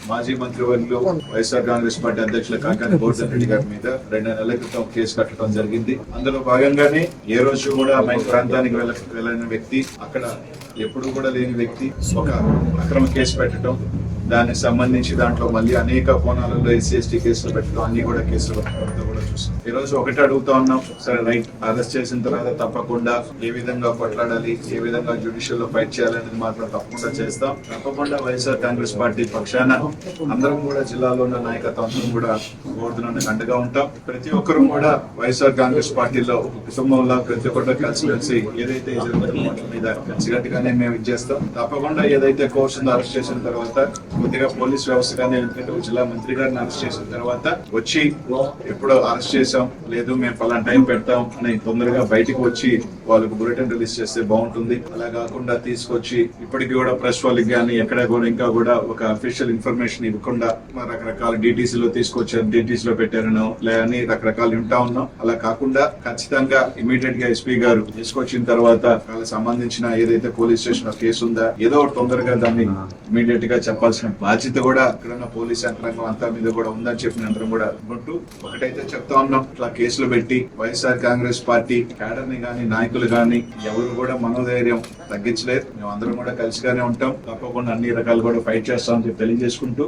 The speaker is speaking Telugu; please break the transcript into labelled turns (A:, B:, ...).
A: మాజీ మంత్రివర్యులు వైఎస్ఆర్ కాంగ్రెస్ పార్టీ అధ్యక్షులు కాకాని గోవర్ధన్ రెడ్డి గారి మీద 2 నెలల క్రితం కేసు కట్టడం జరిగింది. అందులో భాగంగానే ఏ రోజు కూడా మన ప్రాంతానికి వెళ్ళిన వ్యక్తి, అక్కడ ఎప్పుడు కూడా లేని వ్యక్తి ఒక అక్రమ కేసు పెట్టడం, దానికి సంబంధించి దాంట్లో మళ్ళీ అనేక కోణాలలో ఎస్సీ కేసులు పెట్టడం, అన్ని కూడా కేసులు కూడా చూస్తాం. ఈ రోజు ఒకటి అడుగుతా ఉన్నాం, సరే రైట్, అరెస్ట్ చేసిన తర్వాత తప్పకుండా ఏ విధంగా కొట్లాడాలి, ఏ విధంగా జ్యుడిషియల్ లో ఫైట్ చేయాలనేది మాత్రం తప్పకుండా చేస్తాం. తప్పకుండా వైఎస్ఆర్ కాంగ్రెస్ పార్టీ పక్షాన అందరం కూడా జిల్లాలో ఉన్న నాయకత్వం అందరం కూడా గోవర్ధనానికి అండగా ఉంటాం. ప్రతి ఒక్కరు కూడా వైఎస్ఆర్ కాంగ్రెస్ పార్టీలో కుటుంబంలో ప్రతి ఒక్కరు కలిసి ఏదైతే జరుగుతున్న మీద కలిసికట్టుగానే మేము ఇచ్చేస్తాం. తప్పకుండా ఏదైతే కోర్సు అరెస్ట్ చేసిన తర్వాత కొద్దిగా పోలీస్ వ్యవస్థ కానీ జిల్లా మంత్రి గారిని అరెస్ట్ చేసిన తర్వాత వచ్చి ఎప్పుడో అరెస్ట్ చేసాం, లేదు మేము పలానా టైం పెడతాం అని తొందరగా బయటకు వచ్చి వాళ్ళకు బులెటిన్ రిలీజ్ చేస్తే బాగుంటుంది. అలా కాకుండా తీసుకొచ్చి ఇప్పటికీ కూడా ప్రెస్ వాళ్ళకి కానీ ఎక్కడ కూడా ఇంకా కూడా ఒక అఫీషియల్ ఇన్ఫర్మేషన్ ఇవ్వకుండా రకరకాల డిటిసిలో తీసుకొచ్చారు, డిటిసిలో పెట్టారనో లేదని రకరకాలు వింటా ఉన్నాం. అలా కాకుండా ఖచ్చితంగా ఇమీడియట్ గా ఎస్పీ గారు తీసుకొచ్చిన తర్వాత వాళ్ళకి సంబంధించిన ఏదైతే పోలీస్ స్టేషన్ లో కేసు ఉందా ఏదో తొందరగా దాన్ని ఇమీడియట్ గా చెప్పాల్సిన బాధ్యత కూడా ఇక్కడ పోలీస్ యంత్రాంగం అంతా మీద కూడా ఉందని చెప్పిన అందరం కూడా ఉంటూ ఒకటైతే చెప్తా ఉన్నాం, ఇట్లా కేసులు పెట్టి వైఎస్ఆర్ కాంగ్రెస్ పార్టీ క్యాడర్ ని గాని నాయకులు గాని ఎవరు కూడా మనోధైర్యం తగ్గించలేదు. మేము అందరం కూడా కలిసిగానే ఉంటాం, తప్పకుండా అన్ని రకాలు కూడా ఫైట్ చేస్తామని చెప్పి తెలియజేసుకుంటూ